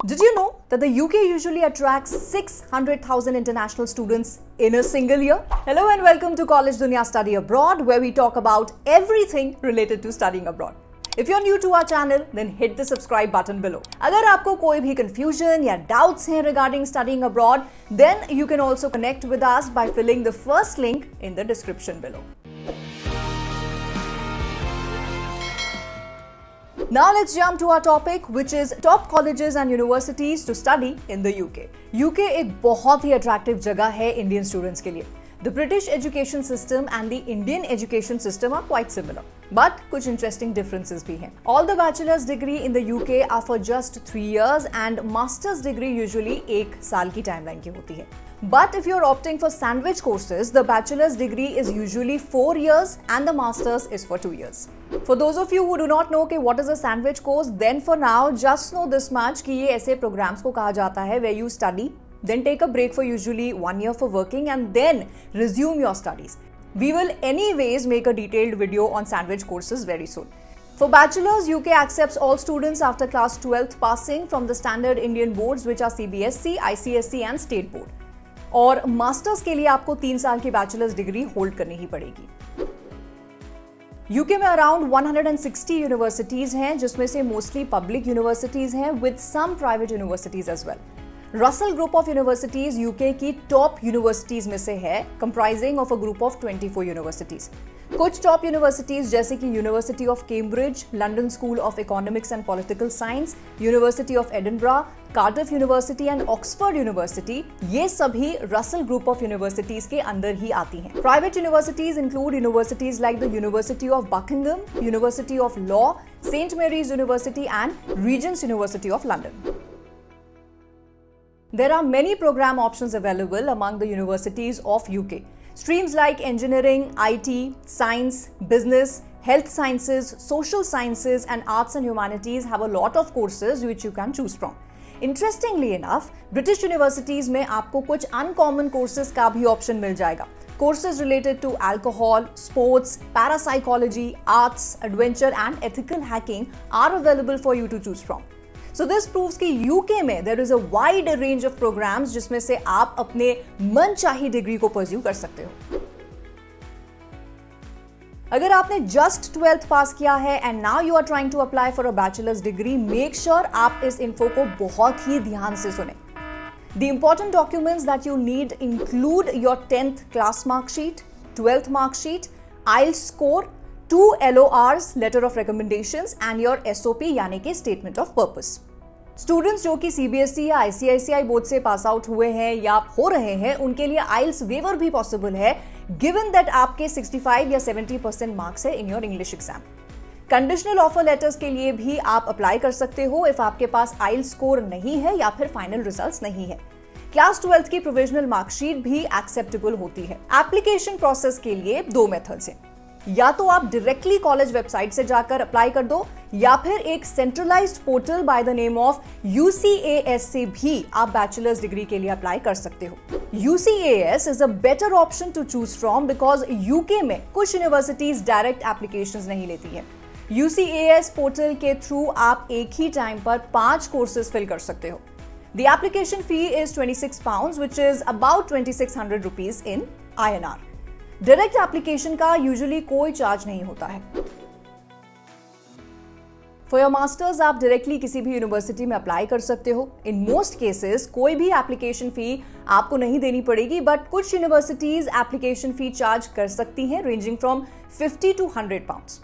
Did you know that the UK usually attracts 600,000 international students in a single year? Hello and welcome to College Dunya Study Abroad, where we talk about everything related to studying abroad. If you're new to our channel, then hit the subscribe button below. अगर आपको कोई भी confusion या doubts हैं regarding studying abroad, then you can also connect with us by filling the first link in the description below. Now let's jump to our topic, which is top colleges and universities to study in the UK. UK एक बहुत ही attractive जगह है Indian students के लिए. The British education system and the Indian education system are quite similar, but कुछ interesting differences भी हैं. All the bachelor's degree in the UK are for just 3 years and master's degree usually 1 साल की timeline की होती है. But if you're opting for sandwich courses, the bachelor's degree is usually 4 years and the master's is for 2 years. For those of you who do not know what is a sandwich course, then for now just know this much कि ये ऐसे programs को कहा जाता है where you study, then take a break for usually 1 year for working and then resume your studies. We will anyways make a detailed video on sandwich courses very soon. For bachelors, UK accepts all students after class 12th passing from the standard Indian boards which are CBSE, ICSE and State Board. और masters के लिए आपको 3 साल की bachelors degree hold करनी ही पड़ेगी. UK में around 160 universities हैं, जिसमें से मोस्टली पब्लिक यूनिवर्सिटीज हैं with some private universities as well. Russell Group of Universities UK की टॉप यूनिवर्सिटीज में से है, comprising of a group of 24 universities. कुछ टॉप यूनिवर्सिटीज जैसे कि University of Cambridge, London School of Economics and Political Science, University of Edinburgh, Cardiff University and Oxford University, ये सभी Russell Group of universities के अंदर ही आती हैं. Private universities include universities like the University of Buckingham, University of Law, Saint Mary's University and Regent's University of London. There are many program options available among the universities of UK. Streams like engineering, IT, science, business, health sciences, social sciences and arts and humanities have a lot of courses which you can choose from. Interestingly enough, British universities में आपको कुछ uncommon courses का भी option मिल जाएगा. Courses related to alcohol, sports, parapsychology, arts, adventure and ethical hacking are available for you to choose from. So this proves कि UK में there is a wide range of programs जिसमें से आप अपने मनचाही डिग्री को pursue कर सकते हो. अगर आपने जस्ट 12th पास किया है and now you are trying to apply for a bachelor's degree, make sure आप इस इन्फो को बहुत ही ध्यान से सुने. The important documents that you need include your 10th class mark sheet, 12th mark sheet, IELTS score, 2 LORs, letter of recommendations and your SOP यानी कि statement of purpose. Students जो कि CBSE या ICICI बोर्ड से pass out हुए हैं या हो रहे हैं, उनके लिए IELTS वेवर भी पॉसिबल है, गिवन दैट आपके 65 या 70% मार्क्स है in your English exam. Conditional offer letters के लिए भी आप अप्लाई कर सकते हो इफ आपके पास IELTS स्कोर नहीं है या फिर फाइनल रिजल्ट्स नहीं है. क्लास 12th की प्रोविजनल मार्कशीट भी एक्सेप्टेबल होती है. एप्लीकेशन प्रोसेस के लिए 2 मेथड्स हैं. या तो आप डायरेक्टली कॉलेज वेबसाइट से जाकर अप्लाई कर दो या फिर एक centralised portal by the name of UCAS से भी आप बैचलर्स डिग्री के लिए अप्लाई कर सकते हो. UCAS is a better option to choose from because UK में कुछ यूनिवर्सिटीज डायरेक्ट एप्लीकेशंस नहीं लेती है. UCAS पोर्टल के थ्रू आप एक ही टाइम पर 5 कोर्सेज फिल कर सकते हो. The application fee is £26 which is about 2600 rupees in INR. Direct application का यूजुअली कोई चार्ज नहीं होता है. फॉर योर मास्टर्स आप डायरेक्टली किसी भी यूनिवर्सिटी में अप्लाई कर सकते हो. इन मोस्ट केसेस कोई भी एप्लीकेशन फी आपको नहीं देनी पड़ेगी, बट कुछ यूनिवर्सिटीज एप्लीकेशन फी चार्ज कर सकती हैं, ranging from 50 to 100 pounds.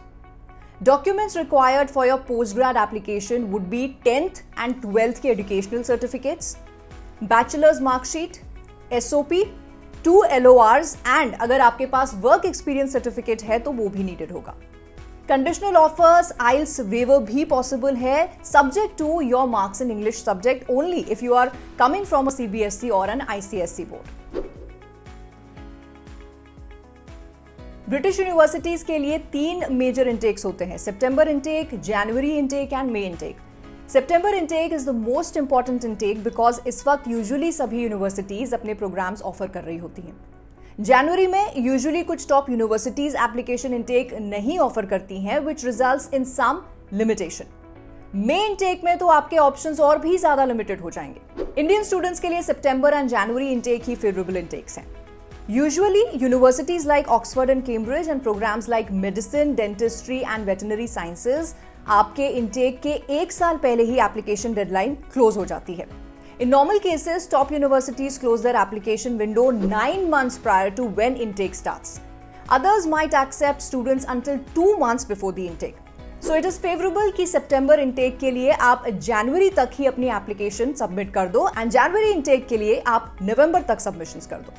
Documents required for your postgrad application would be 10th and 12th के educational certificates, bachelor's mark sheet, SOP, 2 LORs and अगर आपके पास वर्क एक्सपीरियंस सर्टिफिकेट है तो वो भी नीडेड होगा. कंडीशनल ऑफर्स IELTS वेवर भी possible है, subject to your marks in English subject only if you are coming from a CBSE और an ICSE board. British universities के लिए 3 मेजर इंटेक्स होते हैं: September intake, January intake and May intake. September intake is the most important intake because इस वक्त usually सभी universities अपने programmes offer कर रही होती हैं. जनवरी में यूजुअली कुछ टॉप यूनिवर्सिटीज एप्लीकेशन इंटेक नहीं ऑफर करती हैं, which results in some limitation. May intake में तो आपके ऑप्शंस और भी ज्यादा लिमिटेड हो जाएंगे। इंडियन स्टूडेंट्स के लिए सितंबर एंड जनवरी इनटेक ही फेवरेबल इनटेक्स हैं। Usually, universities like Oxford and Cambridge and programs like medicine, dentistry and veterinary sciences आपके intake के एक साल पहले ही application deadline close हो जाती है। In normal cases, top universities close their application window 9 months prior to when intake starts. Others might accept students until 2 months before the intake. So it is favorable कि September intake के लिए आप January तक ही अपनी application submit कर दो and January intake के लिए आप November तक submissions कर दो।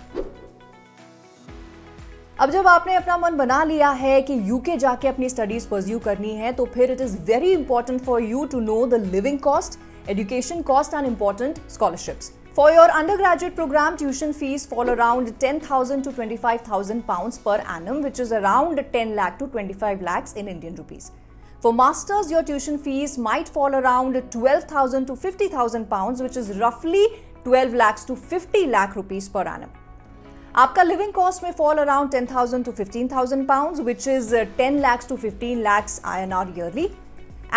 अब जब आपने अपना मन बना लिया है कि यूके जाके अपनी स्टडीज परस्यू करनी है, तो फिर it is very important for you to know the living cost, education cost and important scholarships. For your undergraduate program, tuition fees fall around 10,000 to 25,000 pounds per annum, which is around 10 lakh to 25 lakhs in Indian rupees. For masters, your tuition fees might fall around 12,000 to 50,000 pounds, which is roughly 12 lakhs to 50 lakh rupees per annum. आपका living cost में fall around 10,000 to 15,000 pounds, which is 10 lakhs to 15 lakhs INR yearly.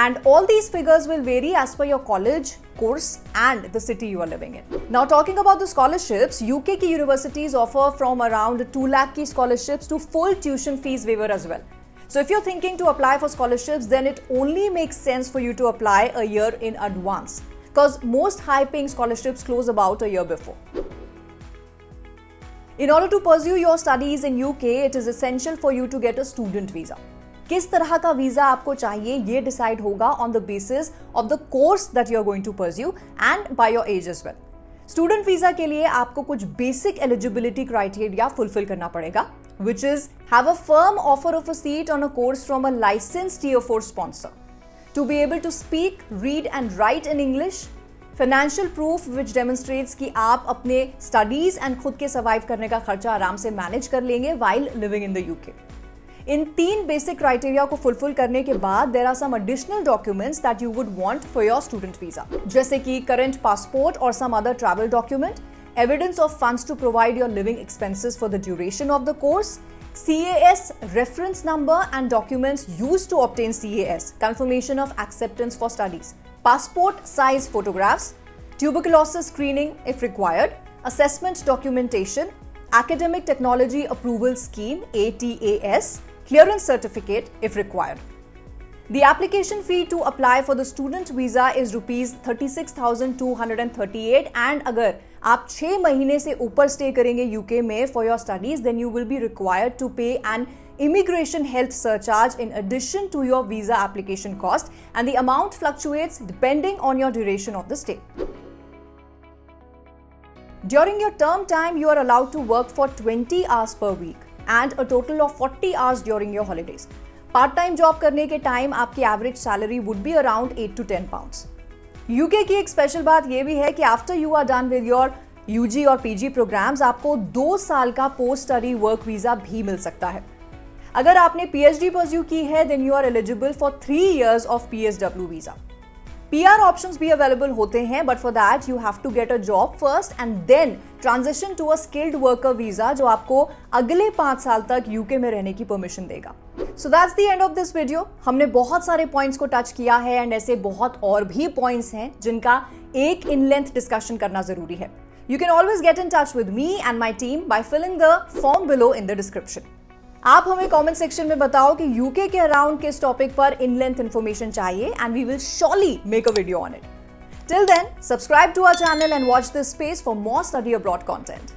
And all these figures will vary as per your college, course and the city you are living in. Now talking about the scholarships, UK की universities offer from around 2 lakh की scholarships to full tuition fees waiver as well. So if you're thinking to apply for scholarships, then it only makes sense for you to apply a year in advance, because most high paying scholarships close about a year before. In order to pursue your studies in UK, it is essential for you to get a student visa. किस तरह का visa आपको चाहिए ये decide होगा on the basis of the course that you are going to pursue and by your age as well. Student visa के लिए आपको कुछ बेसिक एलिजिबिलिटी क्राइटेरिया फुलफिल करना पड़ेगा, which is have a firm offer of a seat on a course from a licensed Tier 4 sponsor, to be able to speak, read and write in English, financial proof which demonstrates कि आप अपने studies and खुद के survive करने का खर्चा आराम से मैनेज कर लेंगे while living in the UK. In 3 basic criteria को फुलफिल करने के बाद there are some additional documents that you would want for your student visa, जैसे कि करंट पासपोर्ट और some other travel document, evidence of funds to provide your living expenses for the duration of the course, CAS reference number and documents used to obtain CAS, confirmation of acceptance for studies, passport size photographs, tuberculosis screening if required, assessment documentation, academic technology approval scheme ATAS, clearance certificate if required. The application fee to apply for the student visa is rupees 36,238 and अगर आप 6 महीने से ऊपर stay करेंगे UK में for your studies, then you will be required to pay an immigration health surcharge in addition to your visa application cost, and the amount fluctuates depending on your duration of the stay. During your term time, you are allowed to work for 20 hours per week and a total of 40 hours during your holidays. Part time job करने के time आपकी average salary would be around 8 to 10 pounds. UK की एक special बात यह भी है कि after you are done with your UG और पीजी प्रोग्राम्स, आपको 2 साल का पोस्ट स्टडी वर्क वीजा भी मिल सकता है। अगर आपने पीएचडी परस्यू की है, then you are eligible for 3 years of PSW visa. PR options भी अवेलेबल होते हैं, but for that you have to get a job first and then transition to a skilled worker visa, जो आपको अगले 5 साल तक यूके में रहने की परमिशन देगा। So that's the end of this video. हमने बहुत सारे पॉइंट्स को टच किया है एंड ऐसे बहुत और भी पॉइंट्स हैं जिनका एक इन लेंथ डिस्कशन करना जरूरी है। You can always get in touch with me and my team by filling the form below in the description. आप हमें कमेंट सेक्शन में बताओ कि यूके के अराउंड किस टॉपिक पर इन लेंथ इंफॉर्मेशन चाहिए and we will surely make a video on it. Till then, subscribe to our channel and watch this space for more study abroad content.